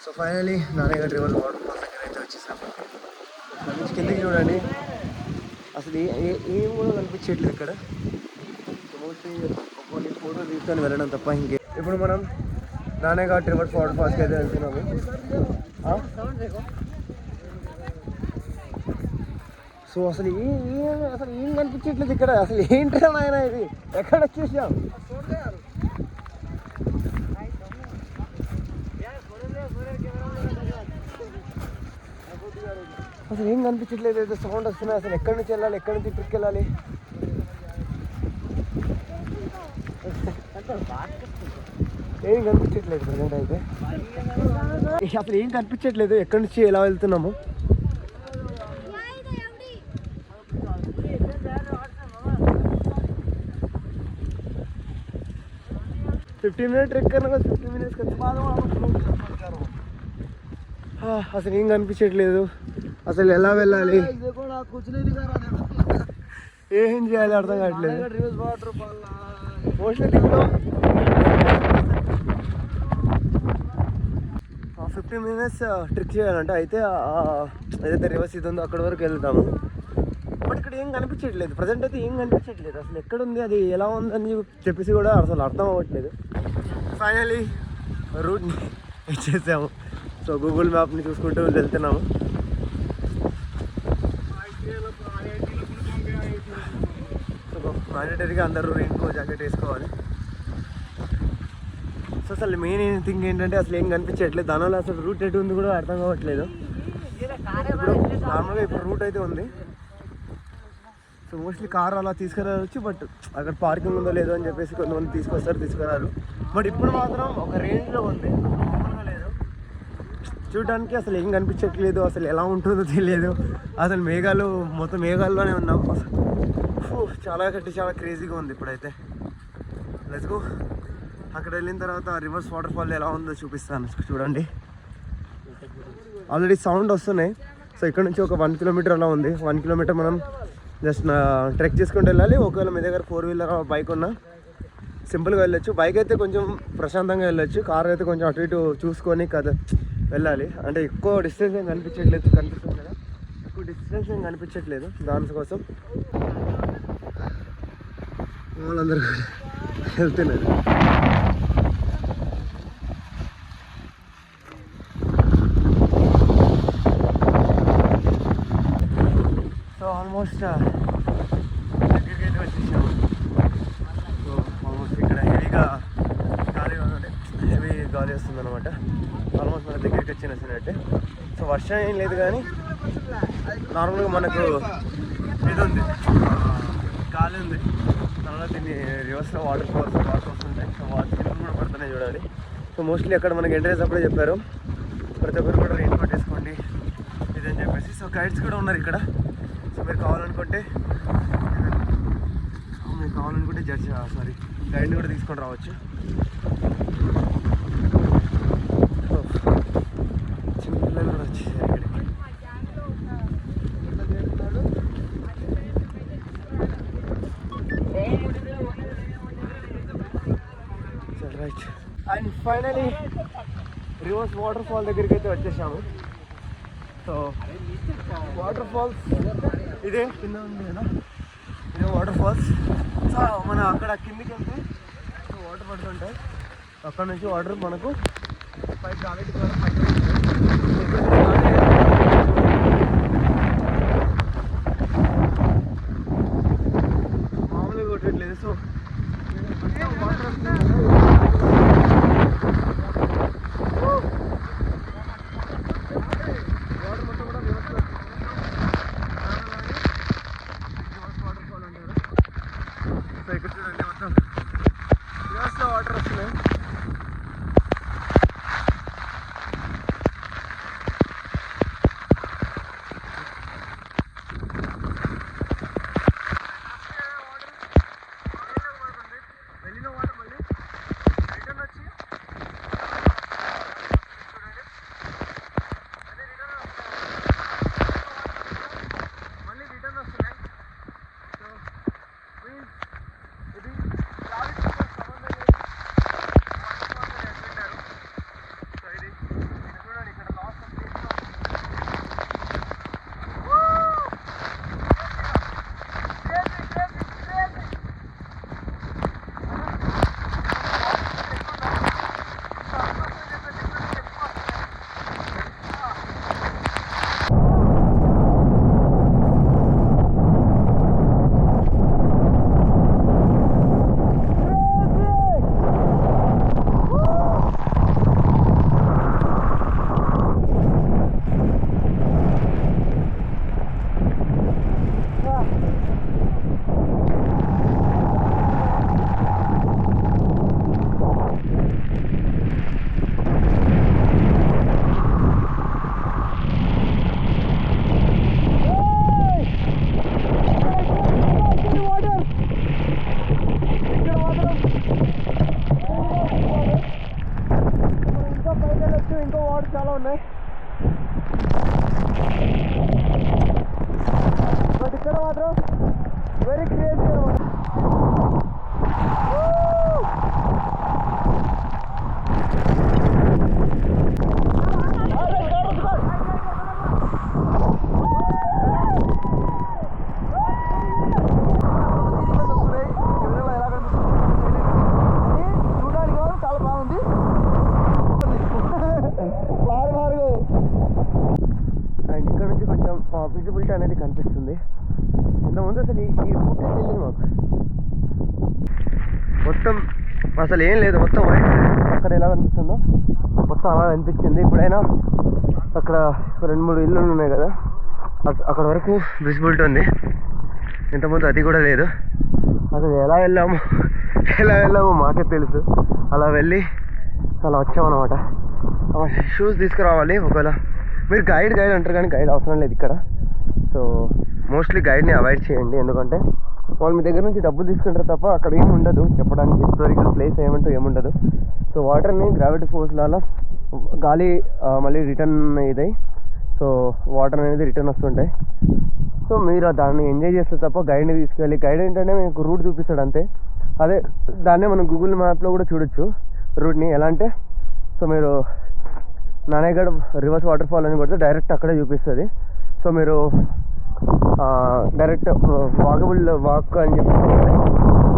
So finally Narayana river water falls దగ్గర అయితే వచ్చేసాము. అక్కడ నుంచి కిందకి చూడండి, అసలు ఏం కూడా కనిపించట్లేదు ఇక్కడ. మోస్ట్లీ కొన్ని ఫోటో తీసుకొని వెళ్ళడం తప్ప ఇంకే. ఇప్పుడు మనం నారాయణ రివర్ వాటర్ ఫాల్స్కి అయితే వెళ్తున్నాము. సో అసలు ఏం కనిపించట్లేదు ఇక్కడ. అసలు ఏంటో నాయన ఇది, ఎక్కడ వచ్చేసాం? అసలు ఏం కనిపించట్లేదు, ఏదో సౌండ్ వస్తున్నాయి. అసలు ఎక్కడి నుంచి వెళ్ళాలి, ఎక్కడి నుంచి ట్రిప్కి వెళ్ళాలి? ఏం కనిపించట్లేదు ప్రజెంట్ అయితే. అసలు ఏం కనిపించట్లేదు, ఎక్కడి నుంచి ఎలా వెళ్తున్నాము? ఫిఫ్టీన్ మినిట్ ట్రెక్ కన్నా 15 minutes వచ్చి అసలు ఏం కనిపించట్లేదు. అసలు ఎలా వెళ్ళాలి, ఏం చేయాలి అర్థం కావట్లేదు. మోస్ట్లీ దీంట్లో 15 minutes ట్రిక్ చేయాలంటే అయితే ఏదైతే రివర్స్ ఇది ఉందో అక్కడ వరకు వెళ్తాము. బట్ ఇక్కడ ఏం కనిపించట్లేదు ప్రజెంట్ అయితే, ఏం కనిపించట్లేదు. అసలు ఎక్కడుంది, అది ఎలా ఉందని చెప్పేసి కూడా అసలు అర్థం అవ్వట్లేదు. ఫైనలీ రూట్ని ఇచ్చేసాము. సో గూగుల్ మ్యాప్ని చూసుకుంటూ వెళ్తున్నాము. మ్యాండేటరీగా అందరూ రెయిన్కో జాకెట్ వేసుకోవాలి. సో అసలు మెయిన్ థింగ్ ఏంటంటే అసలు ఏం కనిపించట్లేదు. దానివల్ల అసలు రూట్ ఎటు ఉంది కూడా అర్థం కావట్లేదు. ఇప్పుడు నార్మల్గా ఇప్పుడు రూట్ అయితే ఉంది. సో మోస్ట్లీ కార్ అలా తీసుకురావచ్చు, బట్ అక్కడ పార్కింగ్ ఉందో లేదో అని చెప్పేసి కొంతమంది తీసుకురారు. బట్ ఇప్పుడు మాత్రం ఒక రేంజ్లో ఉంది, లేదు చూడడానికి. అసలు ఏం కనిపించట్లేదు, అసలు ఎలా ఉంటుందో తెలియదు. అసలు మేఘాలు మొత్తం మేఘాల్లోనే ఉన్నాం. చాలా క్రేజీగా ఉంది ఇప్పుడైతే. Let's go. అక్కడ వెళ్ళిన తర్వాత రివర్స్ వాటర్ ఫాల్ ఎలా ఉందో చూపిస్తాను, చూడండి. ఆల్రెడీ సౌండ్ వస్తున్నాయి. సో ఇక్కడ నుంచి ఒక 1 kilometer అలా ఉంది. 1 kilometer మనం జస్ట్ ట్రెక్ చేసుకుంటూ వెళ్ళాలి. ఒకవేళ మీ దగ్గర 4-wheeler బైక్ ఉన్నా సింపుల్గా వెళ్ళొచ్చు. బైక్ అయితే కొంచెం ప్రశాంతంగా వెళ్ళొచ్చు, కార్ అయితే కొంచెం అటు ఇటు చూసుకొని కదా వెళ్ళాలి. అంటే ఎక్కువ డిస్టెన్స్ ఏం కనిపించట్లేదు కదా, ఎక్కువ డిస్టెన్స్ ఏం కనిపించట్లేదు. దానికోసం వాళ్ళందరూ వెళ్తున్నారు. సో ఆల్మోస్ట్ దగ్గరికి అయితే వచ్చేసాము. సో ఆల్మోస్ట్ ఇక్కడ హెవీ గాలి వస్తుంది అనమాట. ఆల్మోస్ట్ మన దగ్గరికి వచ్చినట్టే. సో వర్షం ఏం లేదు కానీ నార్మల్గా మనకు ఇది ఉంది, గాలి ఉంది. తర్వాత దీన్ని రివర్స్లో వాటర్ ఫాల్స్ ఉంటాయి. సో వాటర్ కూడా పడుతున్నాయి చూడాలి. సో మోస్ట్లీ అక్కడ మనకి ఎంట్రెన్స్ అప్పుడే చెప్పారు, ప్రతి ఒక్కరు కూడా రెయిన్ కోట్ వేసుకోండి ఇదని చెప్పేసి. సో గైడ్స్ కూడా ఉన్నారు ఇక్కడ. సో మీరు కావాలనుకుంటే గైడ్ని కూడా తీసుకొని రావచ్చు. చిన్న పిల్లలు కూడా వచ్చేసారు ఇక్కడికి. Right. And finally reverse water fall దగ్గరికి అయితే వచ్చేసాము. సో వాటర్ ఫాల్స్ ఇదే కింద ఉంది కదా, ఇదే వాటర్ ఫాల్స్. సో మనం అక్కడ కిందికి వెళ్తే వాటర్ పడుతుంటాయి. అక్కడ నుంచి వాటర్ మనకు పైకి గాలి మామూలుగా కొట్టట్లేదు. సో వాటర్ మొత్తం కూడా వ్యవస్థ వాటర్ ఫాల్ అంటారు. సో ఇక్కడ చూడండి మొత్తం వ్యవస్థ వాటర్ వస్తున్నాయి. చాలా ఉన్నాయి. బట్ ఇక్కడ మాత్రం వెరీ క్రేజీ అనమాట. చూడడానికి మాత్రం చాలా బాగుంది. అండ్ ఇక్కడ నుంచి కొంచెం విజిబిలిటీ అనేది కనిపిస్తుంది. ఇంతకుముందు అసలు ఈ రూట్ తెలియదు మాకు. మొత్తం అసలు ఏం లేదు, మొత్తం వైట్. అక్కడ ఎలా కనిపిస్తుందో మొత్తం అలా అనిపించింది. ఇప్పుడైనా అక్కడ 2-3 ఇళ్ళు ఉన్నాయి కదా, అక్కడ వరకు విజిబిలిటీ ఉంది. ఇంతకుముందు అది కూడా లేదు. అసలు ఎలా వెళ్ళామో మాకే తెలుసు. అలా వెళ్ళి అలా వచ్చామన్నమాట. షూస్ తీసుకురావాలి. ఒకవేళ మీరు గైడ్ అంటారు కానీ గైడ్ అవసరం లేదు ఇక్కడ. సో మోస్ట్లీ గైడ్ని అవాయిడ్ చేయండి. ఎందుకంటే వాళ్ళు మీ దగ్గర నుంచి డబ్బులు తీసుకుంటారు తప్ప అక్కడ ఏమి ఉండదు చెప్పడానికి. హిస్టారికల్ ప్లేస్ ఏముండదు. సో వాటర్ని గ్రావిటీ ఫోర్స్ లాగా గాలి మళ్ళీ రిటర్న్ ఇదై సో వాటర్ అనేది రిటర్న్ వస్తుంటాయి. సో మీరు దాన్ని ఎంజాయ్ చేస్తే తప్ప గైడ్ని తీసుకెళ్ళి, గైడ్ ఏంటంటే మీకు రూట్ చూపిస్తాడు అంతే. అదే దాన్నే మనం గూగుల్ మ్యాప్లో కూడా చూడొచ్చు రూట్ని. ఎలా అంటే సో మీరు నానేగఢ్ రివర్స్ వాటర్ ఫాల్ అని కొడితే డైరెక్ట్ అక్కడే చూపిస్తుంది. సో మీరు డైరెక్ట్ వాక్ అని చెప్పి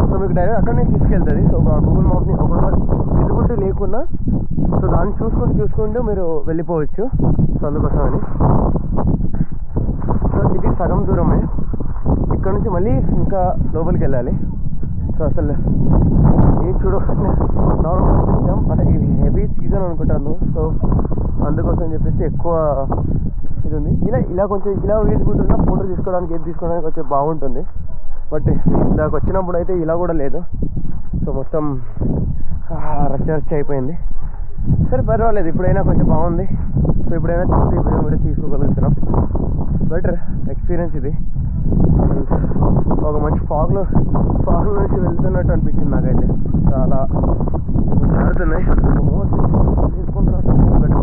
సో మీకు డైరెక్ట్ అక్కడనే తీసుకెళ్తుంది. సో గూగుల్ మ్యాప్ని ఒకవేళ విజిబిలిటీ లేకున్నా సో దాన్ని చూసుకుంటూ మీరు వెళ్ళిపోవచ్చు. సో అందుకోసమని సో ఇది సగం దూరమే. ఇక్కడ నుంచి మళ్ళీ ఇంకా లోపలికి వెళ్ళాలి. సో అసలు ఏం చూడకుండా నార్మల్ వచ్చాం. అంటే ఇది హెవీ సీజన్ అనుకుంటాను. సో అందుకోసం చెప్పేసి ఎక్కువ ఇది ఉంది. ఇలా కొంచెం ఇలా వేసుకుంటున్నా ఫోటో తీసుకోవడానికి కొంచెం బాగుంటుంది. బట్ ఇందాక వచ్చినప్పుడు అయితే ఇలా కూడా లేదు. సో మొత్తం రచ్చ అయిపోయింది. సరే పర్వాలేదు, ఇప్పుడైనా కొంచెం బాగుంది. సో ఇప్పుడైనా చూసి ఇప్పుడు తీసుకోగలుగుతున్నాం. బెటర్ ఎక్స్పీరియన్స్ ఇది. ఒక మంచి ఫాగ్లో నుంచి వెళ్తున్నట్టు అనిపించింది నాకైతే. చాలా జారుతున్నాయి. తీసుకుంటున్నాను.